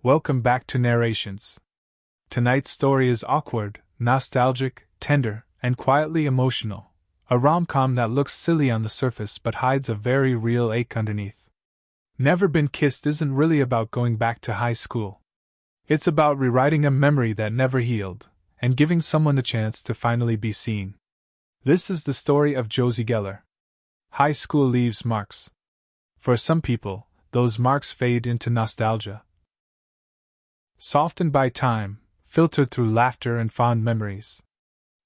Welcome back to Narrations. Tonight's story is awkward, nostalgic, tender, and quietly emotional. A rom-com that looks silly on the surface but hides a very real ache underneath. Never Been Kissed isn't really about going back to high school. It's about rewriting a memory that never healed, and giving someone the chance to finally be seen. This is the story of Josie Geller. High school leaves marks. For some people, those marks fade into nostalgia. Softened by time, filtered through laughter and fond memories.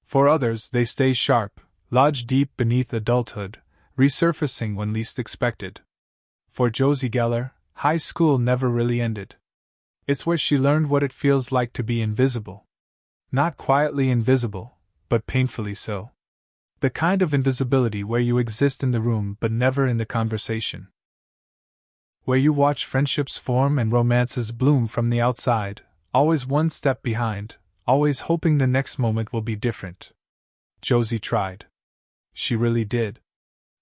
For others, they stay sharp, lodged deep beneath adulthood, resurfacing when least expected. For Josie Geller, high school never really ended. It's where she learned what it feels like to be invisible. Not quietly invisible, but painfully so. The kind of invisibility where you exist in the room but never in the conversation. Where you watch friendships form and romances bloom from the outside, always one step behind, always hoping the next moment will be different. Josie tried. She really did.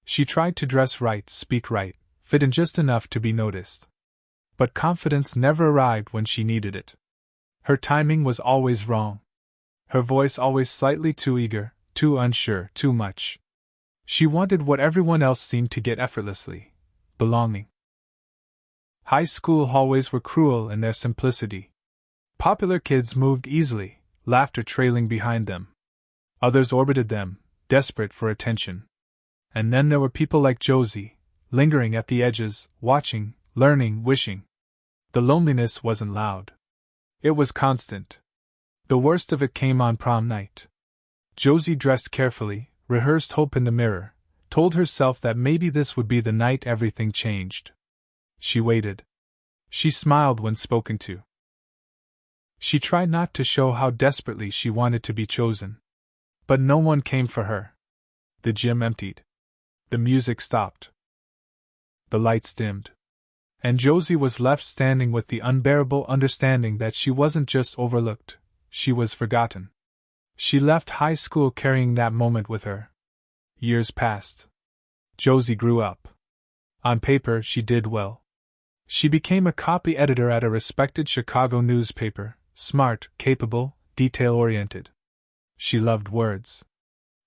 She tried to dress right, speak right, fit in just enough to be noticed. But confidence never arrived when she needed it. Her timing was always wrong. Her voice always slightly too eager, too unsure, too much. She wanted what everyone else seemed to get effortlessly: belonging. High school hallways were cruel in their simplicity. Popular kids moved easily, laughter trailing behind them. Others orbited them, desperate for attention. And then there were people like Josie, lingering at the edges, watching, learning, wishing. The loneliness wasn't loud. It was constant. The worst of it came on prom night. Josie dressed carefully, rehearsed hope in the mirror, told herself that maybe this would be the night everything changed. She waited. She smiled when spoken to. She tried not to show how desperately she wanted to be chosen. But no one came for her. The gym emptied. The music stopped. The lights dimmed. And Josie was left standing with the unbearable understanding that she wasn't just overlooked, she was forgotten. She left high school carrying that moment with her. Years passed. Josie grew up. On paper, she did well. She became a copy editor at a respected Chicago newspaper, smart, capable, detail-oriented. She loved words.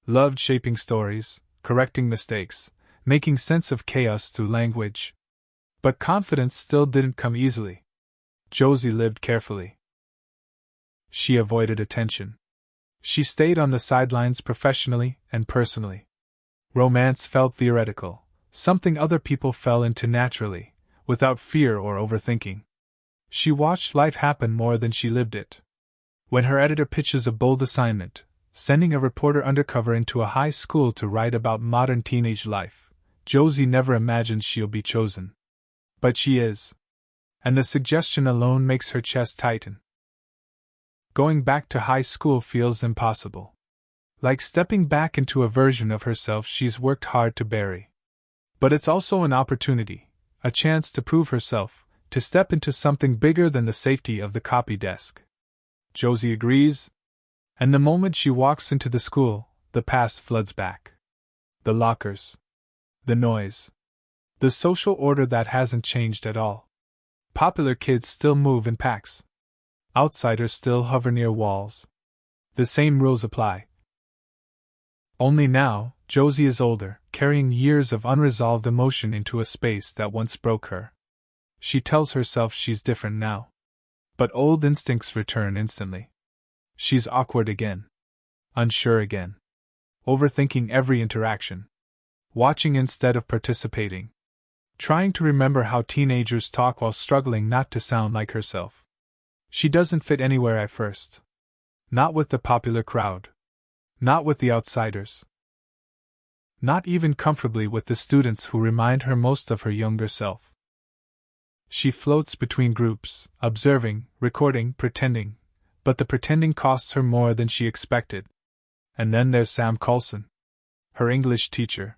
Loved shaping stories, correcting mistakes, making sense of chaos through language. But confidence still didn't come easily. Josie lived carefully. She avoided attention. She stayed on the sidelines professionally and personally. Romance felt theoretical, something other people fell into naturally, without fear or overthinking. She watched life happen more than she lived it. When her editor pitches a bold assignment, sending a reporter undercover into a high school to write about modern teenage life, Josie never imagines she'll be chosen. But she is. And the suggestion alone makes her chest tighten. Going back to high school feels impossible. Like stepping back into a version of herself she's worked hard to bury. But it's also an opportunity. A chance to prove herself, to step into something bigger than the safety of the copy desk. Josie agrees. And the moment she walks into the school, the past floods back. The lockers. The noise. The social order that hasn't changed at all. Popular kids still move in packs. Outsiders still hover near walls. The same rules apply. Only now, Josie is older, carrying years of unresolved emotion into a space that once broke her. She tells herself she's different now. But old instincts return instantly. She's awkward again. Unsure again. Overthinking every interaction. Watching instead of participating. Trying to remember how teenagers talk while struggling not to sound like herself. She doesn't fit anywhere at first. Not with the popular crowd. Not with the outsiders. Not even comfortably with the students who remind her most of her younger self. She floats between groups, observing, recording, pretending, but the pretending costs her more than she expected. And then there's Sam Coulson, her English teacher.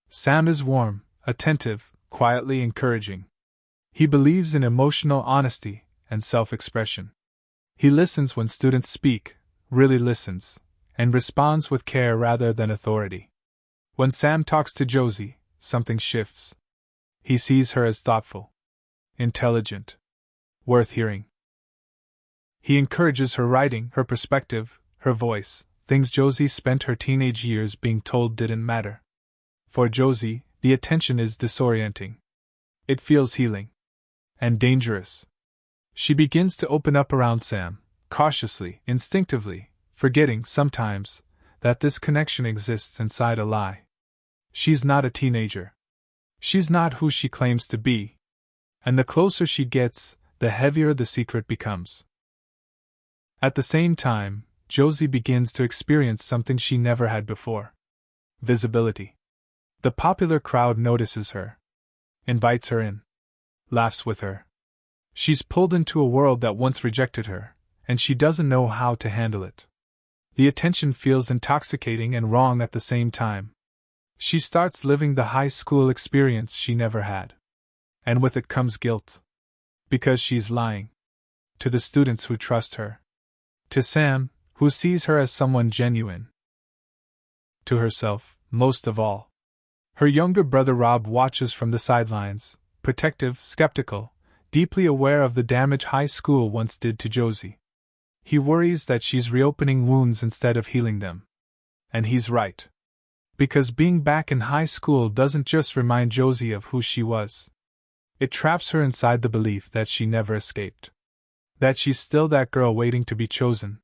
Sam is warm, attentive, quietly encouraging. He believes in emotional honesty and self-expression. He listens when students speak, really listens, and responds with care rather than authority. When Sam talks to Josie, something shifts. He sees her as thoughtful, intelligent, worth hearing. He encourages her writing, her perspective, her voice, things Josie spent her teenage years being told didn't matter. For Josie, the attention is disorienting. It feels healing. And dangerous. She begins to open up around Sam, cautiously, instinctively, forgetting, sometimes, that this connection exists inside a lie. She's not a teenager. She's not who she claims to be. And the closer she gets, the heavier the secret becomes. At the same time, Josie begins to experience something she never had before. Visibility. The popular crowd notices her. Invites her in. Laughs with her. She's pulled into a world that once rejected her, and she doesn't know how to handle it. The attention feels intoxicating and wrong at the same time. She starts living the high school experience she never had. And with it comes guilt. Because she's lying. To the students who trust her. To Sam, who sees her as someone genuine. To herself, most of all. Her younger brother Rob watches from the sidelines, protective, skeptical, deeply aware of the damage high school once did to Josie. He worries that she's reopening wounds instead of healing them. And he's right. Because being back in high school doesn't just remind Josie of who she was. It traps her inside the belief that she never escaped. That she's still that girl waiting to be chosen.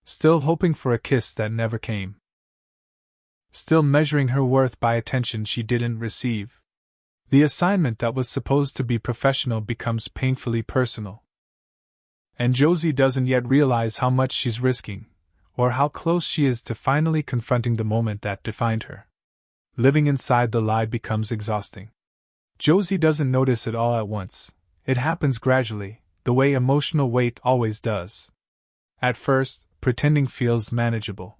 Still hoping for a kiss that never came. Still measuring her worth by attention she didn't receive. The assignment that was supposed to be professional becomes painfully personal. And Josie doesn't yet realize how much she's risking, or how close she is to finally confronting the moment that defined her. Living inside the lie becomes exhausting. Josie doesn't notice it all at once. It happens gradually, the way emotional weight always does. At first, pretending feels manageable.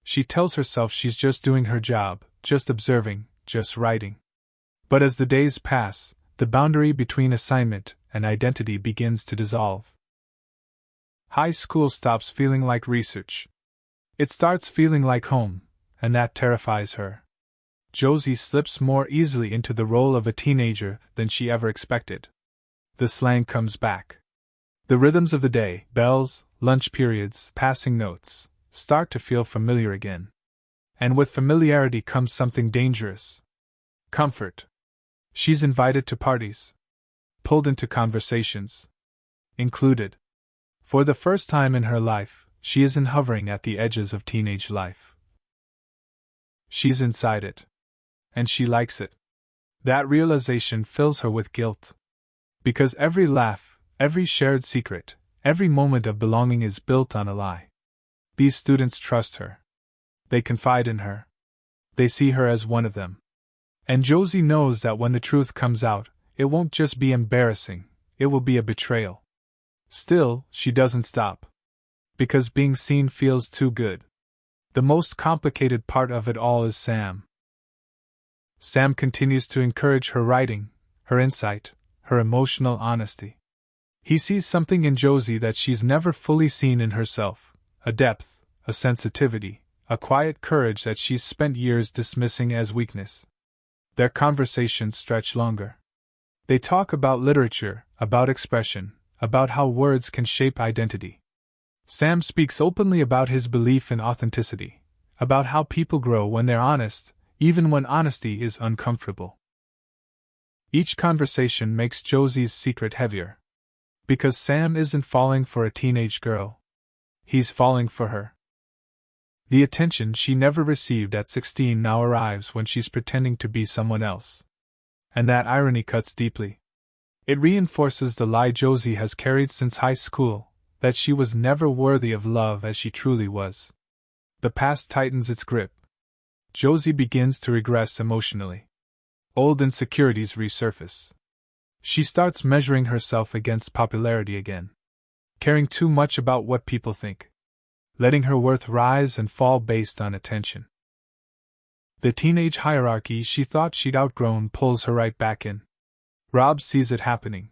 She tells herself she's just doing her job, just observing, just writing. But as the days pass, the boundary between assignment and identity begins to dissolve. High school stops feeling like research. It starts feeling like home, and that terrifies her. Josie slips more easily into the role of a teenager than she ever expected. The slang comes back. The rhythms of the day, bells, lunch periods, passing notes, start to feel familiar again. And with familiarity comes something dangerous. Comfort. She's invited to parties. Pulled into conversations. Included. For the first time in her life, she isn't hovering at the edges of teenage life. She's inside it. And she likes it. That realization fills her with guilt. Because every laugh, every shared secret, every moment of belonging is built on a lie. These students trust her. They confide in her. They see her as one of them. And Josie knows that when the truth comes out, it won't just be embarrassing, it will be a betrayal. Still, she doesn't stop. Because being seen feels too good. The most complicated part of it all is Sam. Sam continues to encourage her writing, her insight, her emotional honesty. He sees something in Josie that she's never fully seen in herself, a depth, a sensitivity, a quiet courage that she's spent years dismissing as weakness. Their conversations stretch longer. They talk about literature, about expression, about how words can shape identity. Sam speaks openly about his belief in authenticity, about how people grow when they're honest, even when honesty is uncomfortable. Each conversation makes Josie's secret heavier. Because Sam isn't falling for a teenage girl. He's falling for her. The attention she never received at 16 now arrives when she's pretending to be someone else. And that irony cuts deeply. It reinforces the lie Josie has carried since high school, that she was never worthy of love as she truly was. The past tightens its grip. Josie begins to regress emotionally. Old insecurities resurface. She starts measuring herself against popularity again. Caring too much about what people think. Letting her worth rise and fall based on attention. The teenage hierarchy she thought she'd outgrown pulls her right back in. Rob sees it happening.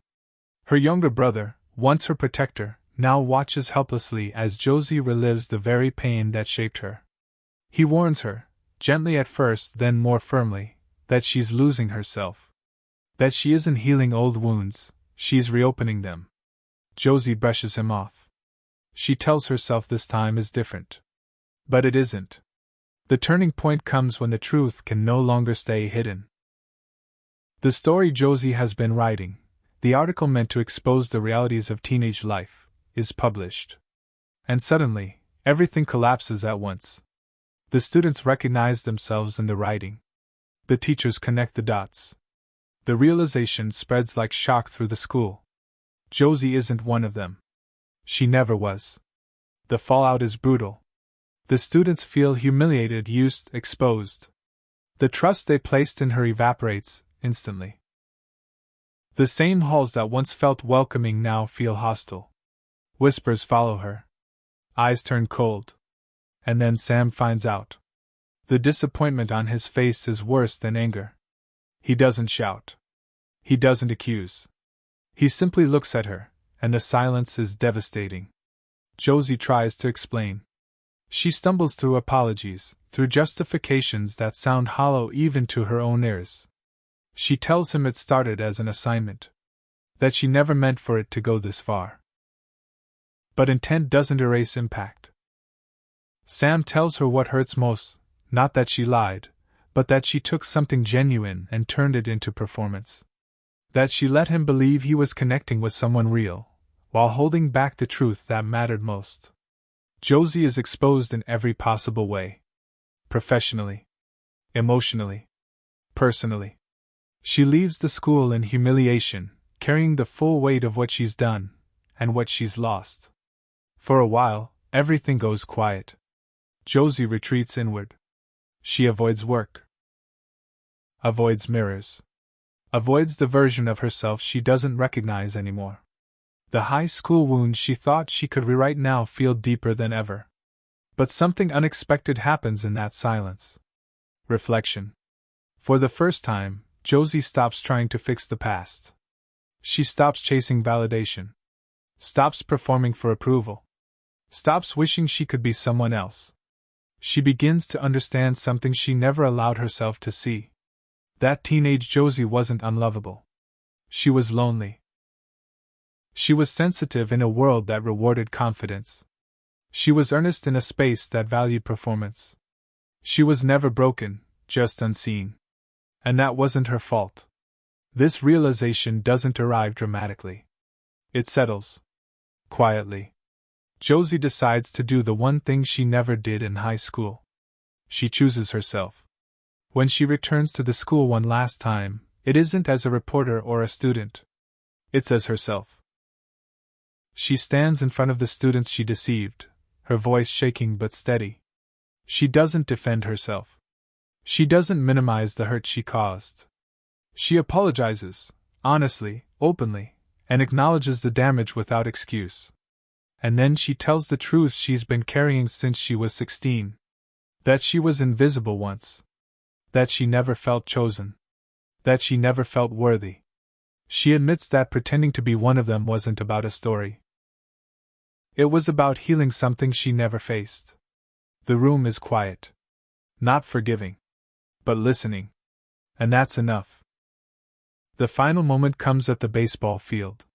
Her younger brother, once her protector, now watches helplessly as Josie relives the very pain that shaped her. He warns her, gently at first then more firmly, that she's losing herself. That she isn't healing old wounds, she's reopening them. Josie brushes him off. She tells herself this time is different. But it isn't. The turning point comes when the truth can no longer stay hidden. The story Josie has been writing, the article meant to expose the realities of teenage life, is published. And suddenly, everything collapses at once. The students recognize themselves in the writing. The teachers connect the dots. The realization spreads like shock through the school. Josie isn't one of them. She never was. The fallout is brutal. The students feel humiliated, used, exposed. The trust they placed in her evaporates instantly. The same halls that once felt welcoming now feel hostile. Whispers follow her. Eyes turn cold. And then Sam finds out. The disappointment on his face is worse than anger. He doesn't shout. He doesn't accuse. He simply looks at her, and the silence is devastating. Josie tries to explain. She stumbles through apologies, through justifications that sound hollow even to her own ears. She tells him it started as an assignment. That she never meant for it to go this far. But intent doesn't erase impact. Sam tells her what hurts most, not that she lied, but that she took something genuine and turned it into performance. That she let him believe he was connecting with someone real, while holding back the truth that mattered most. Josie is exposed in every possible way. Professionally. Emotionally. Personally. She leaves the school in humiliation, carrying the full weight of what she's done, and what she's lost. For a while, everything goes quiet. Josie retreats inward. She avoids work. Avoids mirrors. Avoids the version of herself she doesn't recognize anymore. The high school wounds she thought she could rewrite now feel deeper than ever. But something unexpected happens in that silence. Reflection. For the first time, Josie stops trying to fix the past. She stops chasing validation. Stops performing for approval. Stops wishing she could be someone else. She begins to understand something she never allowed herself to see. That teenage Josie wasn't unlovable. She was lonely. She was sensitive in a world that rewarded confidence. She was earnest in a space that valued performance. She was never broken, just unseen. And that wasn't her fault. This realization doesn't arrive dramatically. It settles. Quietly. Josie decides to do the one thing she never did in high school. She chooses herself. When she returns to the school one last time, it isn't as a reporter or a student. It's as herself. She stands in front of the students she deceived, her voice shaking but steady. She doesn't defend herself. She doesn't minimize the hurt she caused. She apologizes, honestly, openly, and acknowledges the damage without excuse. And then she tells the truth she's been carrying since she was 16. That she was invisible once. That she never felt chosen. That she never felt worthy. She admits that pretending to be one of them wasn't about a story. It was about healing something she never faced. The room is quiet. Not forgiving. But listening. And that's enough. The final moment comes at the baseball field.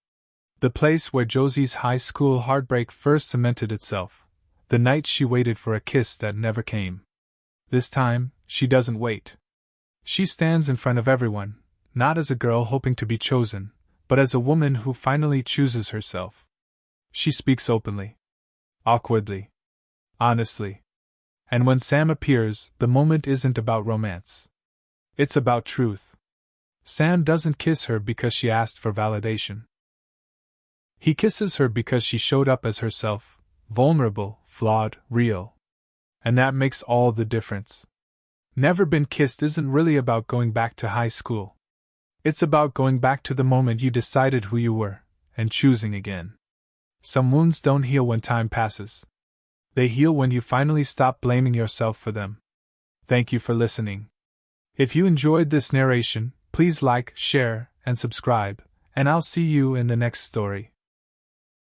The place where Josie's high school heartbreak first cemented itself. The night she waited for a kiss that never came. This time, she doesn't wait. She stands in front of everyone, not as a girl hoping to be chosen, but as a woman who finally chooses herself. She speaks openly. Awkwardly. Honestly. And when Sam appears, the moment isn't about romance. It's about truth. Sam doesn't kiss her because she asked for validation. He kisses her because she showed up as herself, vulnerable, flawed, real. And that makes all the difference. Never Been Kissed isn't really about going back to high school. It's about going back to the moment you decided who you were, and choosing again. Some wounds don't heal when time passes. They heal when you finally stop blaming yourself for them. Thank you for listening. If you enjoyed this narration, please like, share, and subscribe, and I'll see you in the next story.